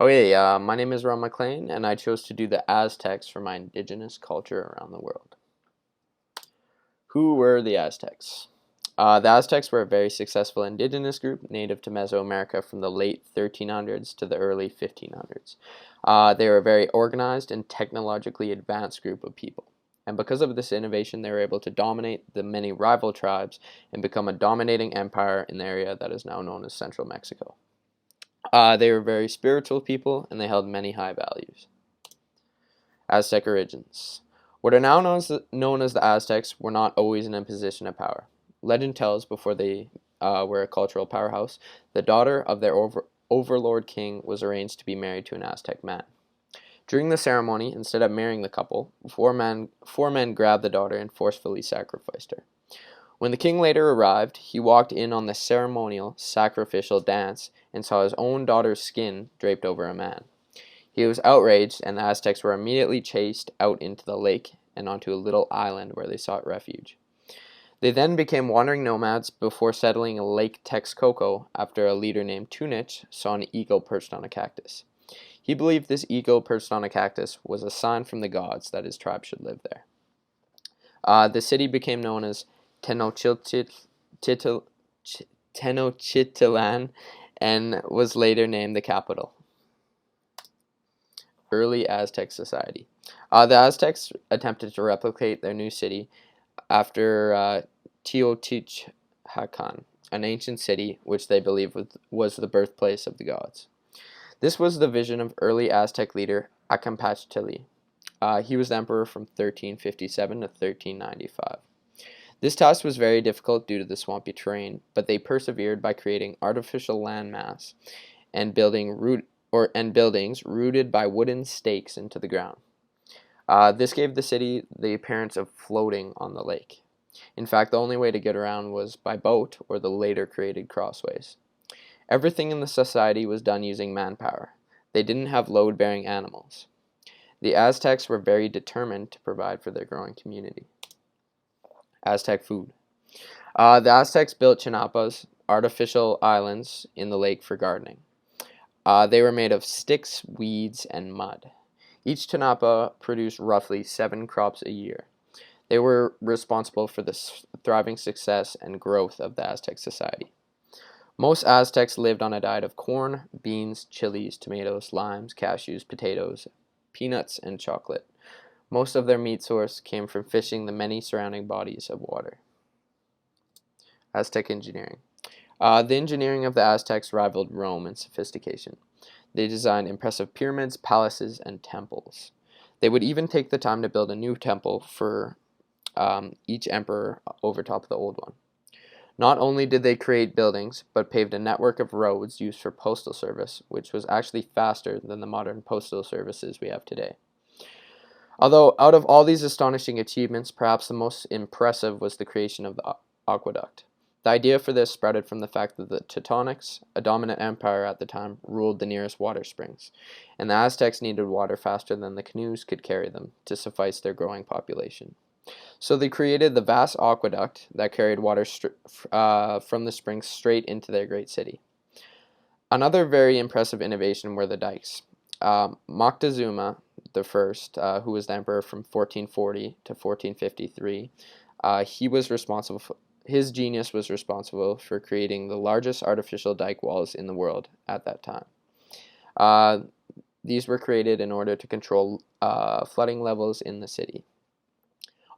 Okay, my name is Ron MacLean, and I chose to do the Aztecs for my indigenous culture around the world. Who were the Aztecs? The Aztecs were a very successful indigenous group native to Mesoamerica from the late 1300s to the early 1500s. They were a very organized and technologically advanced group of people. And because of this innovation, they were able to dominate the many rival tribes and become a dominating empire in the area that is now known as Central Mexico. They were very spiritual people, and they held many high values. Aztec origins. What are now known as the Aztecs were not always in a position of power. Legend tells, before they were a cultural powerhouse, the daughter of their overlord king was arranged to be married to an Aztec man. During the ceremony, instead of marrying the couple, four men grabbed the daughter and forcefully sacrificed her. When the king later arrived, he walked in on the ceremonial sacrificial dance and saw his own daughter's skin draped over a man. He was outraged, and the Aztecs were immediately chased out into the lake and onto a little island where they sought refuge. They then became wandering nomads before settling in Lake Texcoco after a leader named Tunich saw an eagle perched on a cactus. He believed this eagle perched on a cactus was a sign from the gods that his tribe should live there. The city became known as Tenochtitlan and was later named the capital. Early Aztec society. The Aztecs attempted to replicate their new city after Teotihuacan, an ancient city which they believed was the birthplace of the gods. This was the vision of early Aztec leader Acampachitli. He was the emperor from 1357 to 1395. This task was very difficult due to the swampy terrain, but they persevered by creating artificial landmass and buildings rooted by wooden stakes into the ground. This gave the city the appearance of floating on the lake. In fact, the only way to get around was by boat or the later created crossways. Everything in the society was done using manpower. They didn't have load-bearing animals. The Aztecs were very determined to provide for their growing community. Aztec food. The Aztecs built chinapas, artificial islands in the lake for gardening. They were made of sticks, weeds, and mud. Each chinapa produced roughly 7 crops a year. They were responsible for the thriving success and growth of the Aztec society. Most Aztecs lived on a diet of corn, beans, chilies, tomatoes, limes, cashews, potatoes, peanuts, and chocolate. Most of their meat source came from fishing the many surrounding bodies of water. Aztec engineering. The engineering of the Aztecs rivaled Rome in sophistication. They designed impressive pyramids, palaces, and temples. They would even take the time to build a new temple for each emperor over top of the old one. Not only did they create buildings, but paved a network of roads used for postal service, which was actually faster than the modern postal services we have today. Although, out of all these astonishing achievements, perhaps the most impressive was the creation of the aqueduct. The idea for this sprouted from the fact that the Teutonics, a dominant empire at the time, ruled the nearest water springs, and the Aztecs needed water faster than the canoes could carry them to suffice their growing population. So they created the vast aqueduct that carried water from the springs straight into their great city. Another very impressive innovation were the dikes. Moctezuma I, who was the emperor from 1440 to 1453, his genius was responsible for creating the largest artificial dike walls in the world at that time. These were created in order to control flooding levels in the city.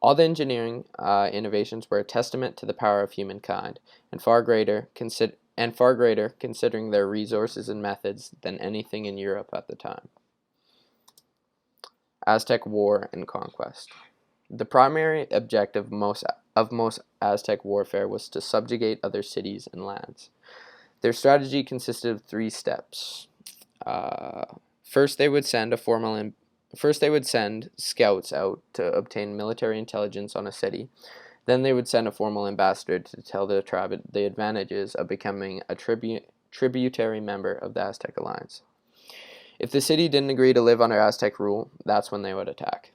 All the engineering innovations were a testament to the power of humankind, and far greater considering their resources and methods than anything in Europe at the time. Aztec war and conquest. The primary objective of most Aztec warfare was to subjugate other cities and lands. Their strategy consisted of 3 steps. First, they would send scouts out to obtain military intelligence on a city. Then they would send a formal ambassador to tell the tribe the advantages of becoming a tributary member of the Aztec alliance. If the city didn't agree to live under Aztec rule, that's when they would attack.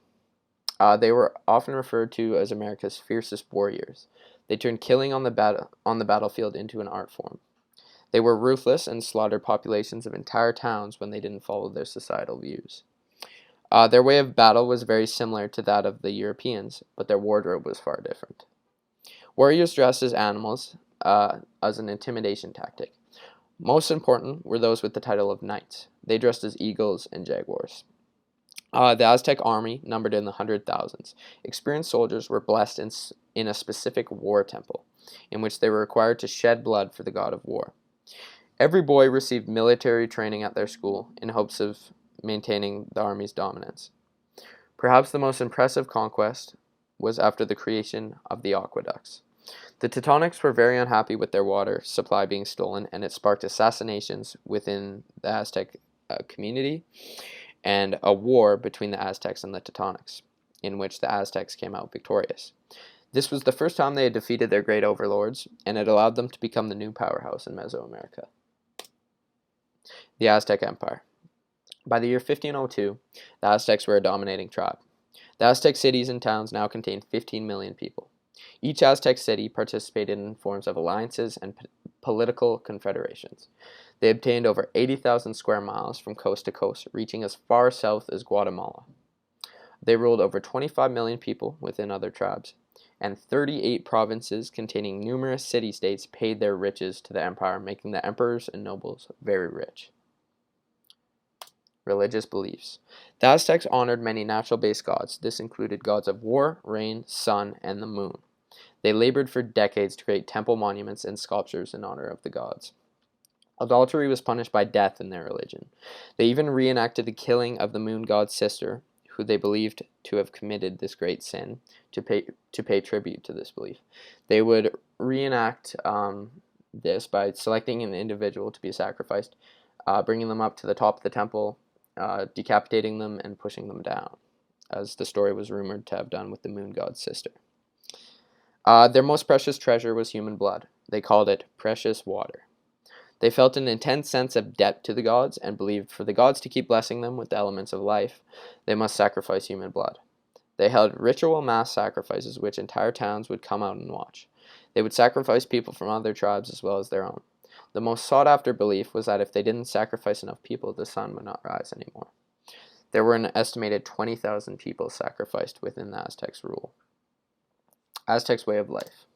They were often referred to as America's fiercest warriors. They turned killing on the battlefield into an art form. They were ruthless and slaughtered populations of entire towns when they didn't follow their societal views. Their way of battle was very similar to that of the Europeans, but their wardrobe was far different. Warriors dressed as animals as an intimidation tactic. Most important were those with the title of knights. They dressed as eagles and jaguars. The Aztec army numbered in the hundred thousands. Experienced soldiers were blessed in a specific war temple, in which they were required to shed blood for the god of war. Every boy received military training at their school in hopes of maintaining the army's dominance. Perhaps the most impressive conquest was after the creation of the aqueducts. The Teutonics were very unhappy with their water supply being stolen, and it sparked assassinations within the Aztec community and a war between the Aztecs and the Teutonics, in which the Aztecs came out victorious. This was the first time they had defeated their great overlords, and it allowed them to become the new powerhouse in Mesoamerica. The Aztec Empire. By the year 1502, the Aztecs were a dominating tribe. The Aztec cities and towns now contained 15 million people. Each Aztec city participated in forms of alliances and political confederations. They obtained over 80,000 square miles from coast to coast, reaching as far south as Guatemala. They ruled over 25 million people within other tribes, and 38 provinces containing numerous city-states paid their riches to the empire, making the emperors and nobles very rich. Religious beliefs. The Aztecs honored many natural-based gods. This included gods of war, rain, sun, and the moon. They labored for decades to create temple monuments and sculptures in honor of the gods. Adultery was punished by death in their religion. They even reenacted the killing of the moon god's sister, who they believed to have committed this great sin, to pay tribute to this belief. They would reenact this by selecting an individual to be sacrificed, bringing them up to the top of the temple, decapitating them, and pushing them down, as the story was rumored to have done with the moon god's sister. Their most precious treasure was human blood. They called it precious water. They felt an intense sense of debt to the gods and believed for the gods to keep blessing them with the elements of life, they must sacrifice human blood. They held ritual mass sacrifices, which entire towns would come out and watch. They would sacrifice people from other tribes as well as their own. The most sought-after belief was that if they didn't sacrifice enough people, the sun would not rise anymore. There were an estimated 20,000 people sacrificed within the Aztecs' rule. Aztecs' way of life.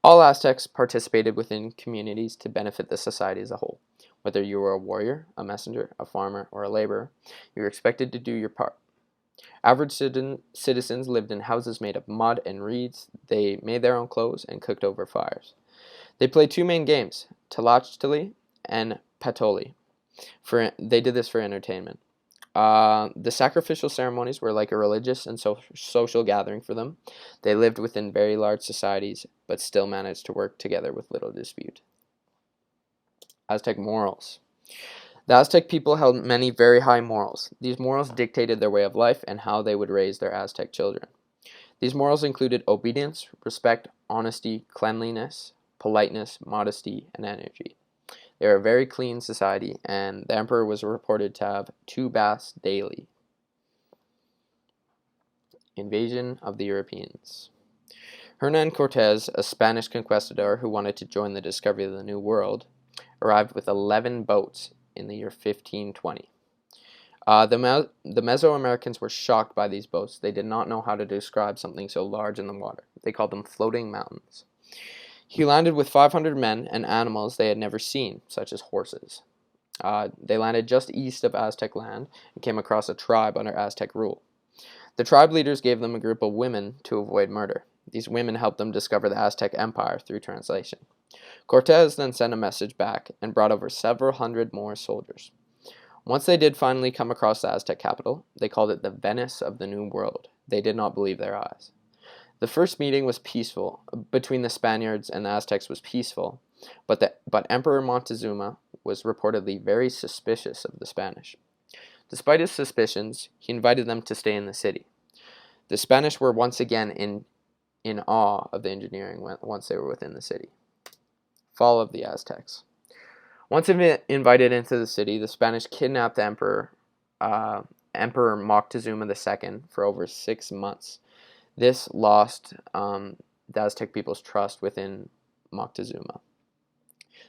All Aztecs participated within communities to benefit the society as a whole. Whether you were a warrior, a messenger, a farmer, or a laborer, you were expected to do your part. Average citizens lived in houses made of mud and reeds. They made their own clothes and cooked over fires. They played two main games, Tlachtli and Patoli. They did this for entertainment. The sacrificial ceremonies were like a religious and social gathering for them. They lived within very large societies, but still managed to work together with little dispute. Aztec morals. The Aztec people held many very high morals. These morals dictated their way of life and how they would raise their Aztec children. These morals included obedience, respect, honesty, cleanliness, politeness, modesty, and energy. They were a very clean society, and the emperor was reported to have 2 baths daily. Invasion of the Europeans. Hernan Cortés, a Spanish conquistador who wanted to join the discovery of the New World, arrived with 11 boats in the year 1520. The Mesoamericans were shocked by these boats. They did not know how to describe something so large in the water. They called them floating mountains. He landed with 500 men and animals they had never seen, such as horses. They landed just east of Aztec land and came across a tribe under Aztec rule. The tribe leaders gave them a group of women to avoid murder. These women helped them discover the Aztec Empire through translation. Cortés then sent a message back and brought over several hundred more soldiers. Once they did finally come across the Aztec capital, they called it the Venice of the New World. They did not believe their eyes. The first meeting was peaceful, between the Spaniards and the Aztecs was peaceful, but Emperor Montezuma was reportedly very suspicious of the Spanish. Despite his suspicions, he invited them to stay in the city. The Spanish were once again in awe of the engineering once they were within the city. Fall of the Aztecs. Once invited into the city, the Spanish kidnapped the Emperor Moctezuma II for over 6 months. This lost the Aztec people's trust within Moctezuma.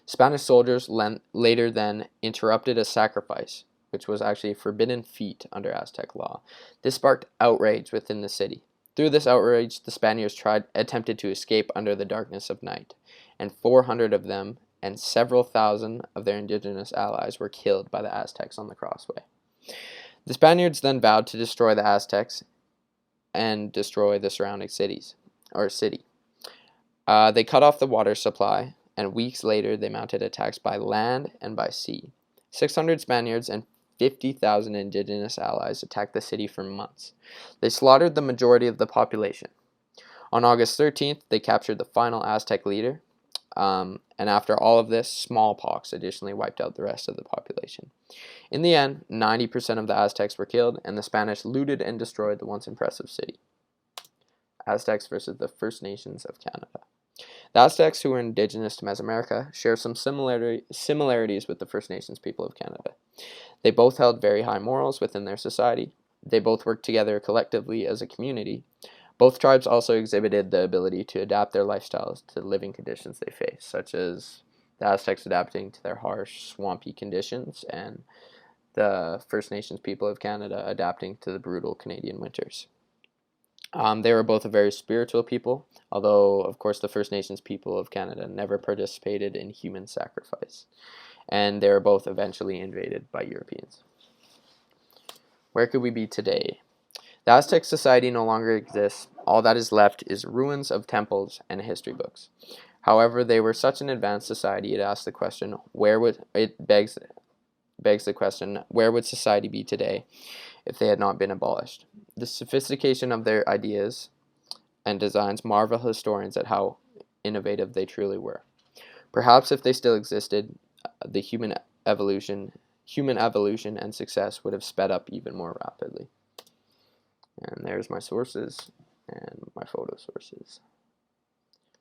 Spanish soldiers later then interrupted a sacrifice, which was actually a forbidden feat under Aztec law. This sparked outrage within the city. Through this outrage, the Spaniards attempted to escape under the darkness of night, and 400 of them and several thousand of their indigenous allies were killed by the Aztecs on the crossway. The Spaniards then vowed to destroy the Aztecs and destroy the surrounding city. They cut off the water supply, and weeks later they mounted attacks by land and by sea. 600 Spaniards and 50,000 indigenous allies attacked the city for months. They slaughtered the majority of the population. On August 13th, they captured the final Aztec leader, and after all of this, smallpox additionally wiped out the rest of the population. In the end, 90% of the Aztecs were killed, and the Spanish looted and destroyed the once impressive city. Aztecs versus the First Nations of Canada. The Aztecs, who were indigenous to Mesoamerica, share some similarities with the First Nations people of Canada. They both held very high morals within their society. They both worked together collectively as a community. Both tribes also exhibited the ability to adapt their lifestyles to the living conditions they face, such as the Aztecs adapting to their harsh, swampy conditions, and the First Nations people of Canada adapting to the brutal Canadian winters. They were both a very spiritual people, although, of course, the First Nations people of Canada never participated in human sacrifice, and they were both eventually invaded by Europeans. Where could we be today? The Aztec society no longer exists. All that is left is ruins of temples and history books. However, they were such an advanced society, it begs the question, where would society be today if they had not been abolished? The sophistication of their ideas and designs marvel historians at how innovative they truly were. Perhaps if they still existed, the human evolution and success would have sped up even more rapidly. And there's my sources and my photo sources.